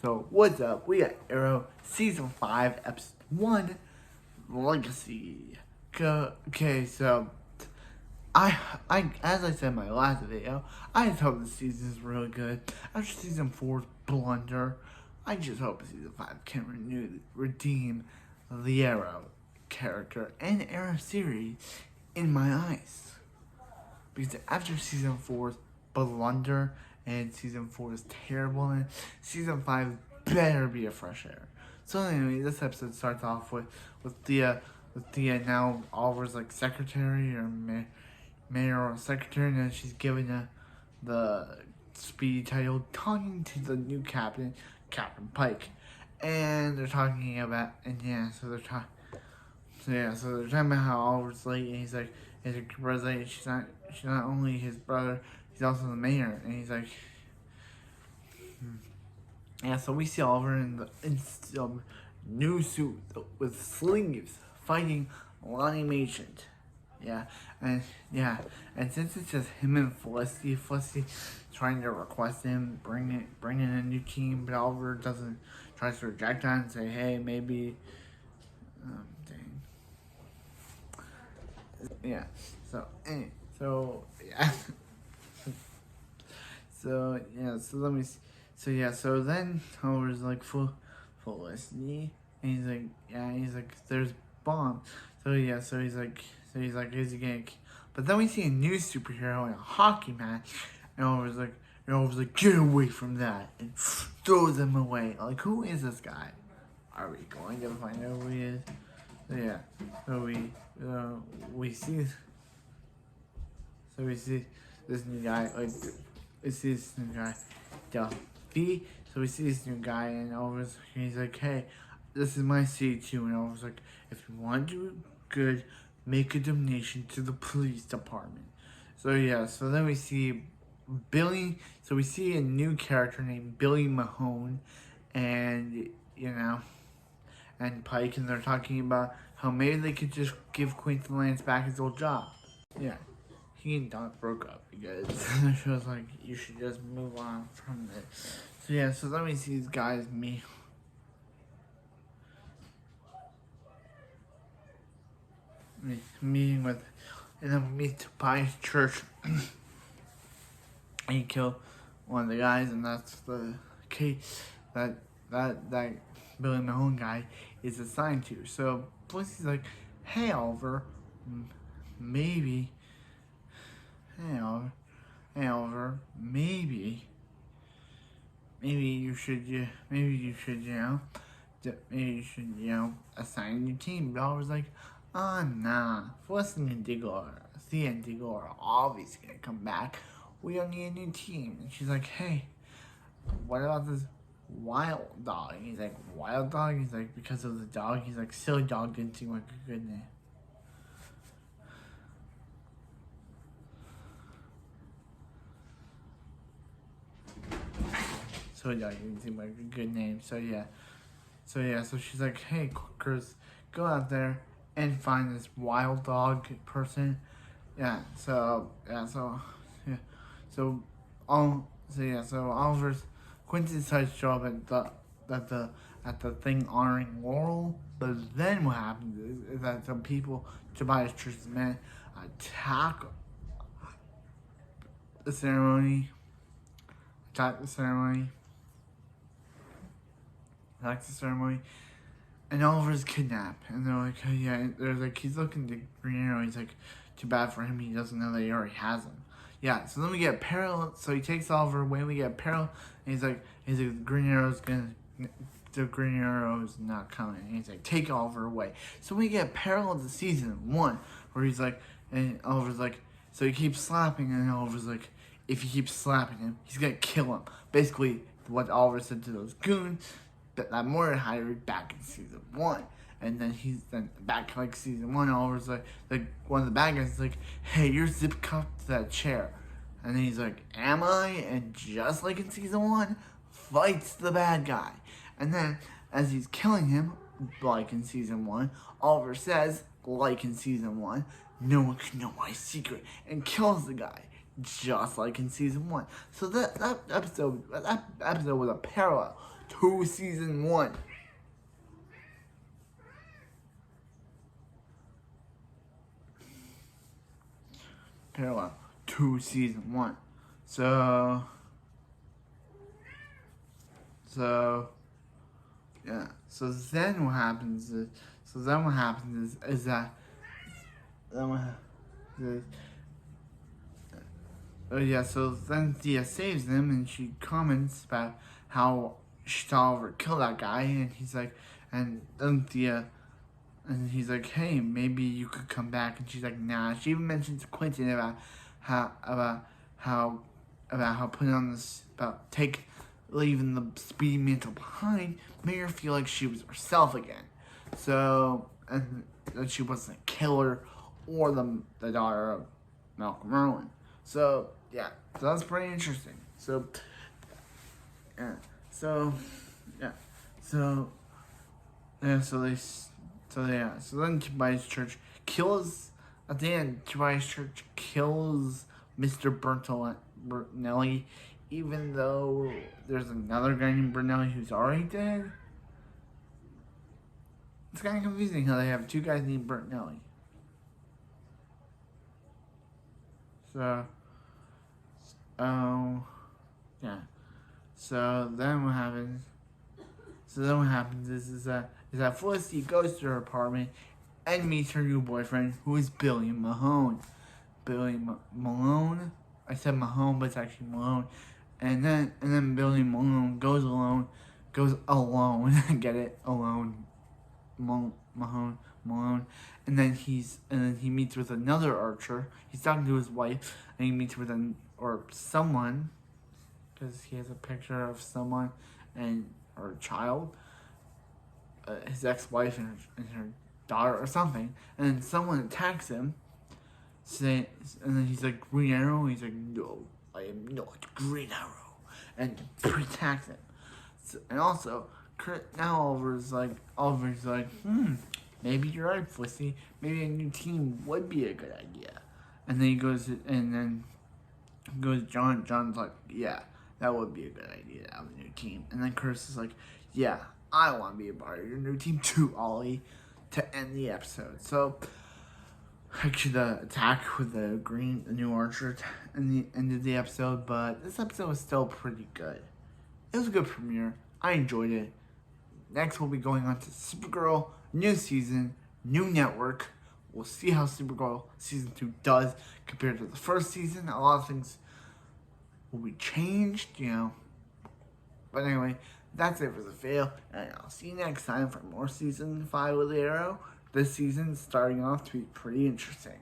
So what's up? We got Arrow Season 5, Episode 1, Legacy. Okay, so as I said in my last video, I just hope the season is really good. After Season 4's blunder, I just hope Season 5 can redeem the Arrow character and Arrow series in my eyes. Because after Season 4's blunder and Season 4 is terrible, and Season 5 better be a fresh air. So anyway, this episode starts off with Thea now Oliver's like secretary or mayor or secretary, and then she's given the speedy title, talking to the new captain, Captain Pike, and they're talking about so they're talking about how Oliver's late, and he's like brother's late. She's not only his brother, he's also the mayor, and he's like. Yeah, so we see Oliver in some new suit with sleeves fighting Lonnie Merchant. And since it's just him and Felicity trying to request him, bring in a new team, but Oliver tries to reject that and say, hey, maybe, So then Oliver's like Felicity, and he's like, there's bombs. He's like, is he gonna? But then we see a new superhero in a hockey match, and Oliver's like, get away from that, and throws him away. Like, who is this guy? Are we going to find out who he is? We see this new guy, Duffy. So we see this new guy, and he's like, hey, this is my city too. And Oliver's like, if you want to do good, make a donation to the police department. So then we see Billy. So we see a new character named Billy Mahone, and and Pike, and they're talking about how maybe they could just give Quentin Lance back his old job. He and Doc broke up because she was like, you should just move on from this. So then we see these guys meeting with in a meet Tobias Church. And he killed one of the guys, and that's the case that Billy Mahone guy is assigned to. So Felicity's like, hey Oliver, maybe you should assign a new team. But Oliver's like, nah, Felicity and Diggle are obviously gonna come back. We don't need a new team. And she's like, hey, what about this Wild Dog? And he's like, Wild Dog? He's like, because of the dog? He's like, Silly Dog didn't seem like a good name. So didn't seem like a good name. So she's like, hey, Chris, go out there and find this Wild Dog person. So Oliver's Quentin decides to show up at the thing honoring Laurel. But then what happens is that some people, Tobias Church's men, attack the ceremony. And Oliver's kidnapped, and they're like, oh, they're like, he's looking to Green Arrow. He's like, too bad for him, he doesn't know that he already has him. So then we get Peril. So he takes Oliver away. We get Peril, and he's like, the Green Arrow's not coming. And he's like, take Oliver away. So we get Peril to Season 1, where he's like, and Oliver's like, so he keeps slapping, and Oliver's like, if he keeps slapping him, he's gonna kill him. Basically, what Oliver said to those goons that Mordecai hired back in Season 1. And then back like Season 1, Oliver's like one of the bad guys is like, hey, you're zip cuffed to that chair. And then he's like, am I? And just like in Season 1, fights the bad guy. And then as he's killing him, like in Season 1, Oliver says, like in Season 1, no one can know my secret, and kills the guy. just like in season 1. So that episode was a parallel to season 1. Parallel to season 1. So yeah. So then what happens is that then what happens is, so then Thea saves them, and she comments about how she saw Oliver kill that guy, and he's like, and then Thea, and he's like, hey, maybe you could come back, and she's like, nah. She even mentions to Quentin about how putting on this, about leaving the Speedy mantle behind made her feel like she was herself again. So, and that she wasn't a killer or the daughter of Malcolm Merlyn. So, yeah, so that's pretty interesting. So, yeah, so then Tobias Church kills, at the end, Tobias Church kills Mr. Bertinelli, even though there's another guy named Bertinelli who's already dead. It's kind of confusing how they have two guys named Bertinelli. So, yeah. So then what happens? Is that Felicity goes to her apartment and meets her new boyfriend, who is Billy Mahone. Malone. I said Mahone, but it's actually Malone. And then Billy Malone goes alone. Get it? Alone. Malone. And then he meets with another archer. He's talking to his wife, and he meets with someone, because he has a picture of someone or a child, his ex-wife and her daughter or something, and then someone attacks him, and then he's like, Green Arrow? He's like, no, I am not Green Arrow, and attacks him. So, and also, now Oliver's like, maybe you're right, Felicity. Maybe a new team would be a good idea. And then John. John's like, yeah, that would be a good idea to have a new team. And then Curtis is like, yeah, I want to be a part of your new team too, Ollie, to end the episode. So, actually, the attack with the new archer ended the episode, but this episode was still pretty good. It was a good premiere. I enjoyed it. Next, we'll be going on to Supergirl, new season, new network. We'll see how Supergirl season 2 does compared to the first season. A lot of things will be changed, But anyway, that's it for the fail, and I'll see you next time for more season 5 with Arrow. This season is starting off to be pretty interesting.